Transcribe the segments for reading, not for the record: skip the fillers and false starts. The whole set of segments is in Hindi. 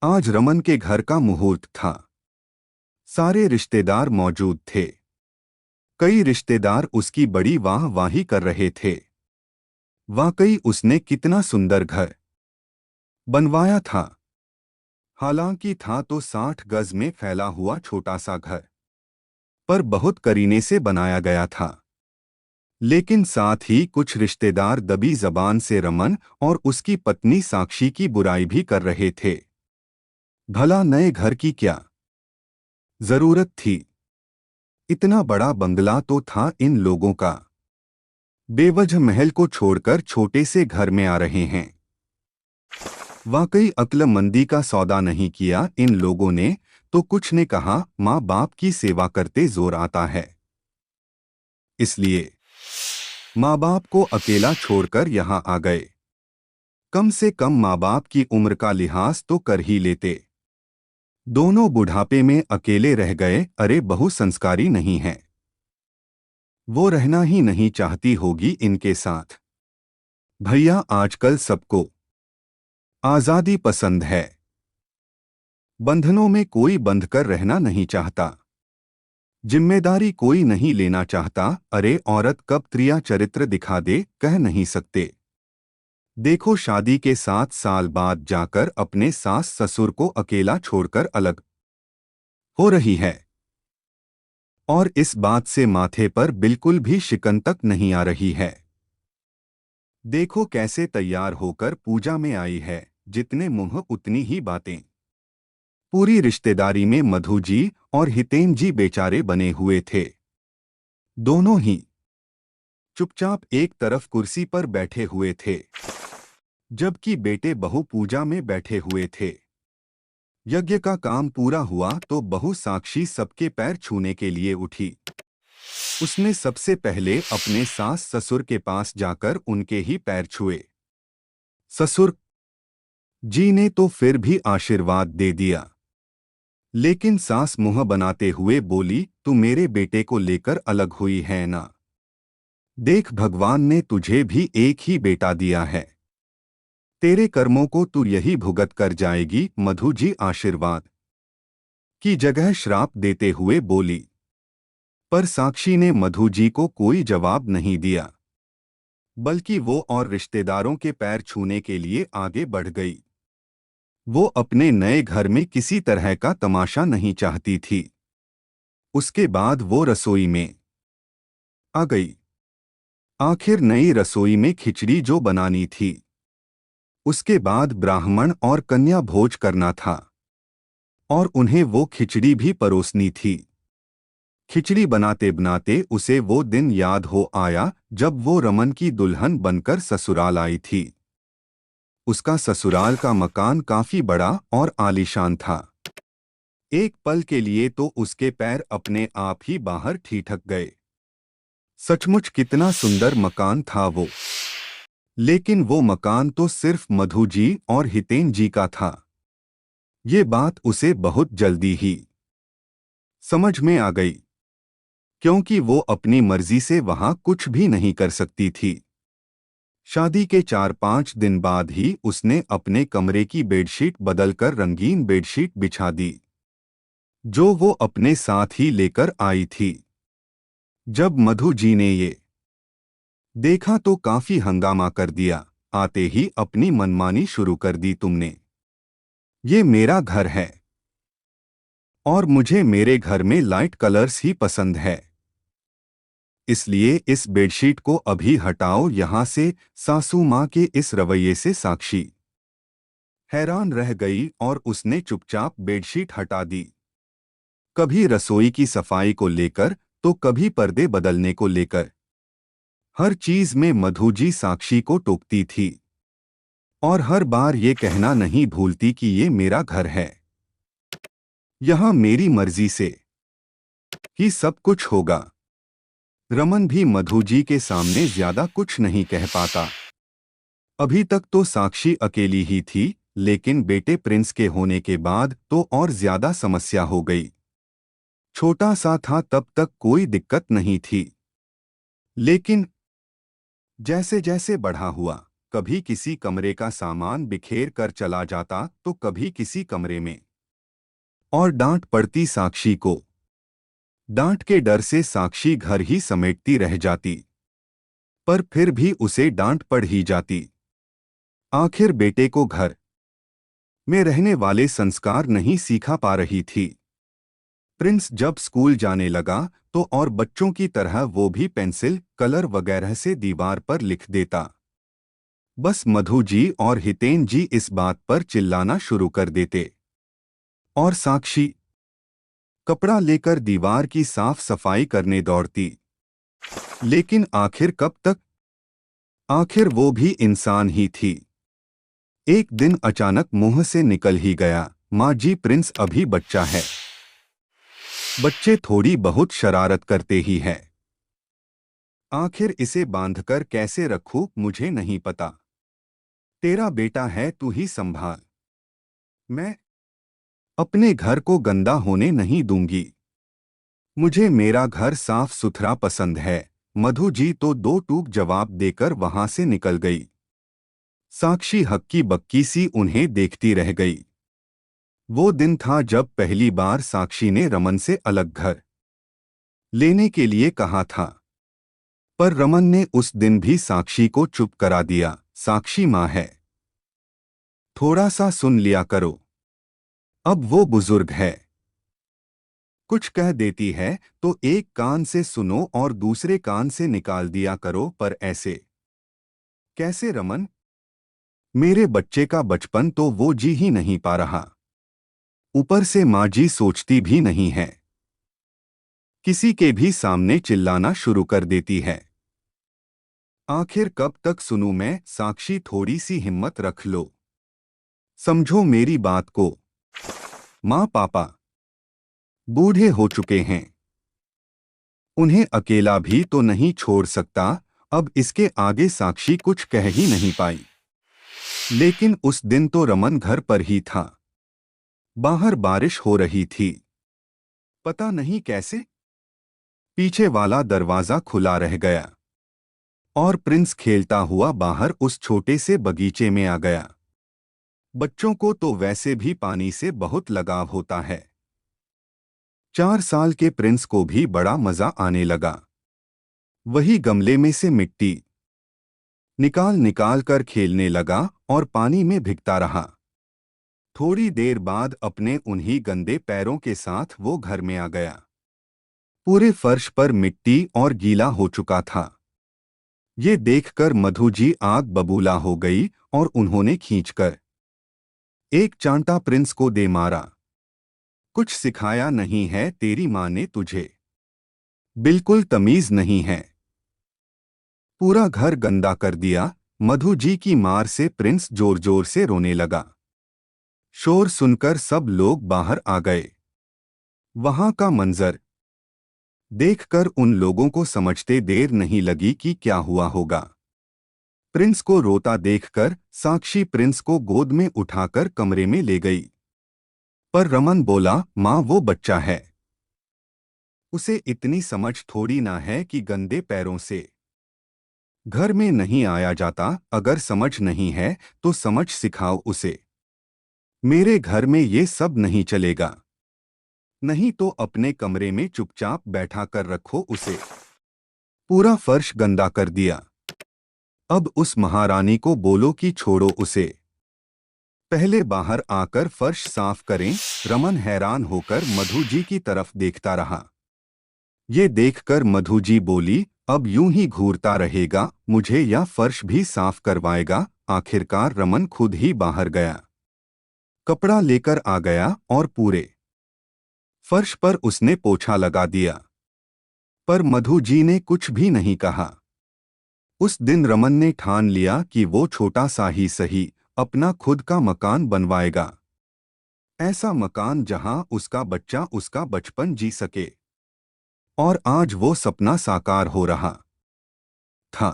आज रमन के घर का मुहूर्त था। सारे रिश्तेदार मौजूद थे। कई रिश्तेदार उसकी बड़ी वाह-वाही कर रहे थे। वाकई उसने कितना सुंदर घर बनवाया था। हालांकि था तो 60 गज में फैला हुआ छोटा सा घर, पर बहुत करीने से बनाया गया था। लेकिन साथ ही कुछ रिश्तेदार दबी जबान से रमन और उसकी पत्नी साक्षी की बुराई भी कर रहे थे। भला नए घर की क्या जरूरत थी? इतना बड़ा बंगला तो था इन लोगों का। बेवजह महल को छोड़कर छोटे से घर में आ रहे हैं। वाकई अक्लमंदी का सौदा नहीं किया इन लोगों ने। तो कुछ ने कहा, माँ बाप की सेवा करते जोर आता है, इसलिए माँ बाप को अकेला छोड़कर यहाँ आ गए। कम से कम माँ बाप की उम्र का लिहाज तो कर ही लेते। दोनों बुढ़ापे में अकेले रह गए। अरे बहू संस्कारी नहीं है, वो रहना ही नहीं चाहती होगी इनके साथ। भैया आजकल सबको आजादी पसंद है, बंधनों में कोई बंध कर रहना नहीं चाहता, जिम्मेदारी कोई नहीं लेना चाहता। अरे औरत कब त्रिया चरित्र दिखा दे कह नहीं सकते। देखो शादी के 7 साल बाद जाकर अपने सास ससुर को अकेला छोड़कर अलग हो रही है, और इस बात से माथे पर बिल्कुल भी शिकन तक नहीं आ रही है। देखो कैसे तैयार होकर पूजा में आई है, जितने मुंह उतनी ही बातें। पूरी रिश्तेदारी में मधु जी और हितेन जी बेचारे बने हुए थे। दोनों ही चुपचाप एक तरफ कुर्सी पर बैठे हुए थे, जबकि बेटे बहू पूजा में बैठे हुए थे। यज्ञ का काम पूरा हुआ तो बहू साक्षी सबके पैर छूने के लिए उठी। उसने सबसे पहले अपने सास ससुर के पास जाकर उनके ही पैर छुए। ससुर जी ने तो फिर भी आशीर्वाद दे दिया, लेकिन सास मुंह बनाते हुए बोली, तू मेरे बेटे को लेकर अलग हुई है ना? देख भगवान ने तुझे भी एक ही बेटा दिया है, तेरे कर्मों को तू यही भुगत कर जाएगी। मधु जी आशीर्वाद की जगह श्राप देते हुए बोली। पर साक्षी ने मधु जी को कोई जवाब नहीं दिया, बल्कि वो और रिश्तेदारों के पैर छूने के लिए आगे बढ़ गई। वो अपने नए घर में किसी तरह का तमाशा नहीं चाहती थी। उसके बाद वो रसोई में आ गई। आखिर नई रसोई में खिचड़ी जो बनानी थी, उसके बाद ब्राह्मण और कन्या भोज करना था, और उन्हें वो खिचड़ी भी परोसनी थी। खिचड़ी बनाते बनाते उसे वो दिन याद हो आया जब वो रमन की दुल्हन बनकर ससुराल आई थी। उसका ससुराल का मकान काफी बड़ा और आलीशान था। एक पल के लिए तो उसके पैर अपने आप ही बाहर ठिठक गए। सचमुच कितना सुंदर मकान था वो। लेकिन वो मकान तो सिर्फ मधु जी और हितेन जी का था। ये बात उसे बहुत जल्दी ही समझ में आ गई, क्योंकि वो अपनी मर्जी से वहां कुछ भी नहीं कर सकती थी। शादी के 4-5 दिन बाद ही उसने अपने कमरे की बेडशीट बदलकर रंगीन बेडशीट बिछा दी, जो वो अपने साथ ही लेकर आई थी। जब मधु जी ने ये देखा तो काफी हंगामा कर दिया। आते ही अपनी मनमानी शुरू कर दी तुमने। ये मेरा घर है, और मुझे मेरे घर में लाइट कलर्स ही पसंद है, इसलिए इस बेडशीट को अभी हटाओ यहाँ से। सासू माँ के इस रवैये से साक्षी हैरान रह गई और उसने चुपचाप बेडशीट हटा दी। कभी रसोई की सफाई को लेकर तो कभी पर्दे बदलने को लेकर हर चीज में मधु जी साक्षी को टोकती थी, और हर बार ये कहना नहीं भूलती कि ये मेरा घर है, यहाँ मेरी मर्जी से ही सब कुछ होगा। रमन भी मधु जी के सामने ज्यादा कुछ नहीं कह पाता। अभी तक तो साक्षी अकेली ही थी, लेकिन बेटे प्रिंस के होने के बाद तो और ज्यादा समस्या हो गई। छोटा सा था तब तक कोई दिक्कत नहीं थी, लेकिन जैसे जैसे बड़ा हुआ, कभी किसी कमरे का सामान बिखेर कर चला जाता तो कभी किसी कमरे में। और डांट पड़ती साक्षी को। डांट के डर से साक्षी घर ही समेटती रह जाती, पर फिर भी उसे डांट पड़ ही जाती। आखिर बेटे को घर में रहने वाले संस्कार नहीं सिखा पा रही थी। प्रिंस जब स्कूल जाने लगा तो और बच्चों की तरह वो भी पेंसिल, कलर वगैरह से दीवार पर लिख देता। बस मधु जी और हितेन जी इस बात पर चिल्लाना शुरू कर देते। और साक्षी कपड़ा लेकर दीवार की साफ सफाई करने दौड़ती। लेकिन आखिर कब तक? आखिर वो भी इंसान ही थी। एक दिन अचानक मुंह से निकल ही गया, माँ जी प्रिंस अभी बच्चा है। बच्चे थोड़ी बहुत शरारत करते ही हैं। आखिर इसे बांधकर कैसे रखूं मुझे नहीं पता। तेरा बेटा है, तू ही संभाल। मैं अपने घर को गंदा होने नहीं दूंगी। मुझे मेरा घर साफ सुथरा पसंद है। मधु जी तो दो टूक जवाब देकर वहां से निकल गई। साक्षी हक्की बक्की सी उन्हें देखती रह गई। वो दिन था जब पहली बार साक्षी ने रमन से अलग घर लेने के लिए कहा था। पर रमन ने उस दिन भी साक्षी को चुप करा दिया। साक्षी माँ है, थोड़ा सा सुन लिया करो। अब वो बुजुर्ग है, कुछ कह देती है तो एक कान से सुनो और दूसरे कान से निकाल दिया करो। पर ऐसे कैसे रमन? मेरे बच्चे का बचपन तो वो जी ही नहीं पा रहा। ऊपर से माँ जी सोचती भी नहीं है, किसी के भी सामने चिल्लाना शुरू कर देती है। आखिर कब तक सुनूं मैं? साक्षी थोड़ी सी हिम्मत रख लो, समझो मेरी बात को। माँ पापा बूढ़े हो चुके हैं, उन्हें अकेला भी तो नहीं छोड़ सकता। अब इसके आगे साक्षी कुछ कह ही नहीं पाई। लेकिन उस दिन तो रमन घर पर ही था। बाहर बारिश हो रही थी। पता नहीं कैसे पीछे वाला दरवाजा खुला रह गया और प्रिंस खेलता हुआ बाहर उस छोटे से बगीचे में आ गया। बच्चों को तो वैसे भी पानी से बहुत लगाव होता है। 4 साल के प्रिंस को भी बड़ा मजा आने लगा। वही गमले में से मिट्टी निकाल निकाल कर खेलने लगा और पानी में भिगता रहा। थोड़ी देर बाद अपने उन्हीं गंदे पैरों के साथ वो घर में आ गया। पूरे फर्श पर मिट्टी और गीला हो चुका था। ये देखकर मधु जी आग बबूला हो गई और उन्होंने खींचकर एक चांटा प्रिंस को दे मारा। कुछ सिखाया नहीं है तेरी माँ ने तुझे? बिल्कुल तमीज नहीं है, पूरा घर गंदा कर दिया। मधु जी की मार से प्रिंस जोर जोर से रोने लगा। शोर सुनकर सब लोग बाहर आ गए। वहां का मंजर देखकर उन लोगों को समझते देर नहीं लगी कि क्या हुआ होगा। प्रिंस को रोता देखकर साक्षी प्रिंस को गोद में उठाकर कमरे में ले गई। पर रमन बोला, माँ वो बच्चा है, उसे इतनी समझ थोड़ी ना है कि गंदे पैरों से घर में नहीं आया जाता। अगर समझ नहीं है तो समझ सिखाओ उसे। मेरे घर में ये सब नहीं चलेगा। नहीं तो अपने कमरे में चुपचाप बैठा कर रखो उसे। पूरा फर्श गंदा कर दिया। अब उस महारानी को बोलो कि छोड़ो उसे, पहले बाहर आकर फर्श साफ करें। रमन हैरान होकर मधु जी की तरफ देखता रहा। ये देखकर मधु जी बोली, अब यूं ही घूरता रहेगा मुझे या फर्श भी साफ करवाएगा? आखिरकार रमन खुद ही बाहर गया, कपड़ा लेकर आ गया और पूरे फर्श पर उसने पोछा लगा दिया। पर मधु जी ने कुछ भी नहीं कहा। उस दिन रमन ने ठान लिया कि वो छोटा सा ही सही अपना खुद का मकान बनवाएगा। ऐसा मकान जहां उसका बच्चा उसका बचपन जी सके। और आज वो सपना साकार हो रहा था।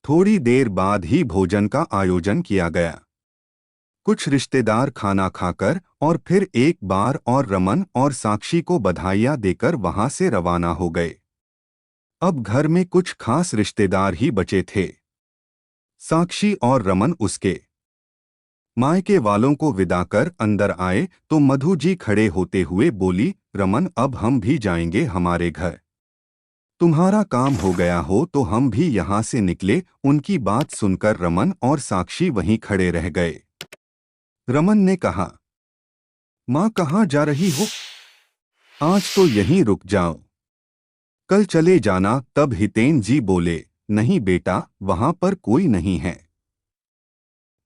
थोड़ी देर बाद ही भोजन का आयोजन किया गया। कुछ रिश्तेदार खाना खाकर और फिर एक बार और रमन और साक्षी को बधाइयां देकर वहां से रवाना हो गए। अब घर में कुछ खास रिश्तेदार ही बचे थे। साक्षी और रमन उसके मायके वालों को विदा कर अंदर आए तो मधु जी खड़े होते हुए बोली, रमन अब हम भी जाएंगे हमारे घर। तुम्हारा काम हो गया हो तो हम भी यहाँ से निकले। उनकी बात सुनकर रमन और साक्षी वहीं खड़े रह गए। रमन ने कहा, माँ कहाँ जा रही हो? आज तो यहीं रुक जाओ, कल चले जाना। तब हितेन जी बोले, नहीं बेटा, वहां पर कोई नहीं है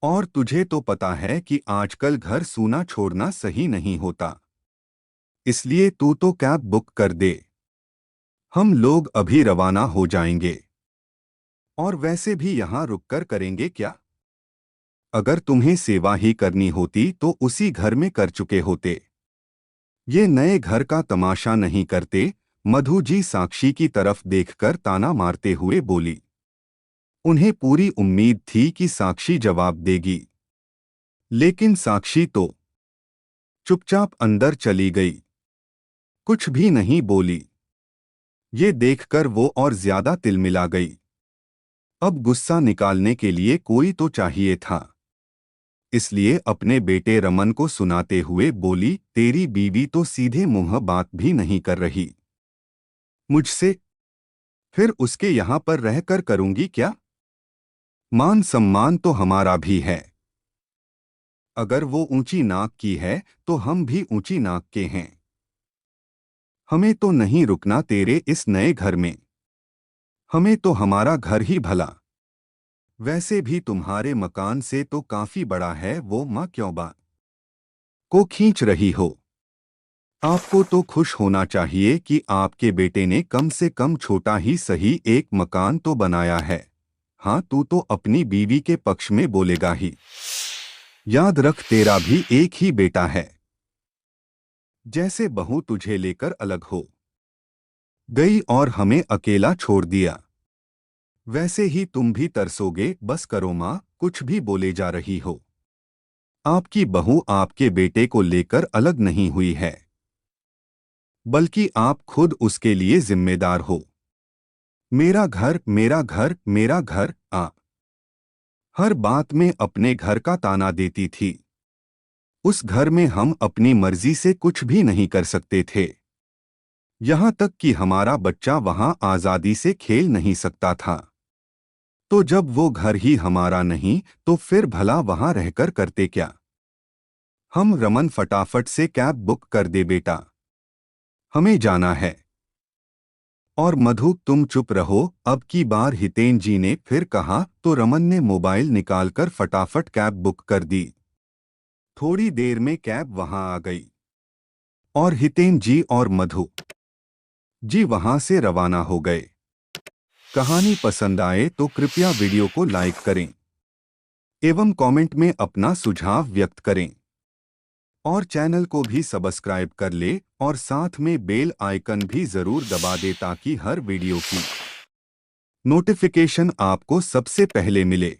और तुझे तो पता है कि आजकल घर सूना छोड़ना सही नहीं होता, इसलिए तू तो कैब बुक कर दे, हम लोग अभी रवाना हो जाएंगे। और वैसे भी यहाँ रुककर करेंगे क्या? अगर तुम्हें सेवा ही करनी होती तो उसी घर में कर चुके होते, ये नए घर का तमाशा नहीं करते। मधु जी साक्षी की तरफ देखकर ताना मारते हुए बोली। उन्हें पूरी उम्मीद थी कि साक्षी जवाब देगी, लेकिन साक्षी तो चुपचाप अंदर चली गई, कुछ भी नहीं बोली। ये देखकर वो और ज्यादा तिलमिला गई। अब गुस्सा निकालने के लिए कोई तो चाहिए था, इसलिए अपने बेटे रमन को सुनाते हुए बोली, तेरी बीवी तो सीधे मुंह बात भी नहीं कर रही मुझसे, फिर उसके यहाँ पर रहकर करूंगी क्या? मान सम्मान तो हमारा भी है, अगर वो ऊंची नाक की है तो हम भी ऊंची नाक के हैं। हमें तो नहीं रुकना तेरे इस नए घर में, हमें तो हमारा घर ही भला। वैसे भी तुम्हारे मकान से तो काफी बड़ा है वो, माँ क्यों बात को खींच रही हो? आपको तो खुश होना चाहिए कि आपके बेटे ने कम से कम छोटा ही सही एक मकान तो बनाया है। हाँ, तू तो अपनी बीवी के पक्ष में बोलेगा ही, याद रख तेरा भी एक ही बेटा है। जैसे बहू तुझे लेकर अलग हो गई और हमें अकेला छोड़ दिया, वैसे ही तुम भी तरसोगे। बस करो माँ, कुछ भी बोले जा रही हो। आपकी बहू आपके बेटे को लेकर अलग नहीं हुई है, बल्कि आप खुद उसके लिए जिम्मेदार हो। मेरा घर मेरा घर मेरा घर, आप हर बात में अपने घर का ताना देती थी। उस घर में हम अपनी मर्जी से कुछ भी नहीं कर सकते थे, यहाँ तक कि हमारा बच्चा वहाँ आजादी से खेल नहीं सकता था। तो जब वो घर ही हमारा नहीं तो फिर भला वहाँ रहकर करते क्या? हम रमन फटाफट से कैब बुक कर दे बेटा, हमें जाना है। और मधु तुम चुप रहो, अब की बार हितेन जी ने फिर कहा तो रमन ने मोबाइल निकालकर फटाफट कैब बुक कर दी। थोड़ी देर में कैब वहां आ गई और हितेन जी और मधु जी वहां से रवाना हो गए। कहानी पसंद आए तो कृपया वीडियो को लाइक करें एवं कमेंट में अपना सुझाव व्यक्त करें और चैनल को भी सब्सक्राइब कर ले और साथ में बेल आइकन भी जरूर दबा दे ताकि हर वीडियो की नोटिफिकेशन आपको सबसे पहले मिले।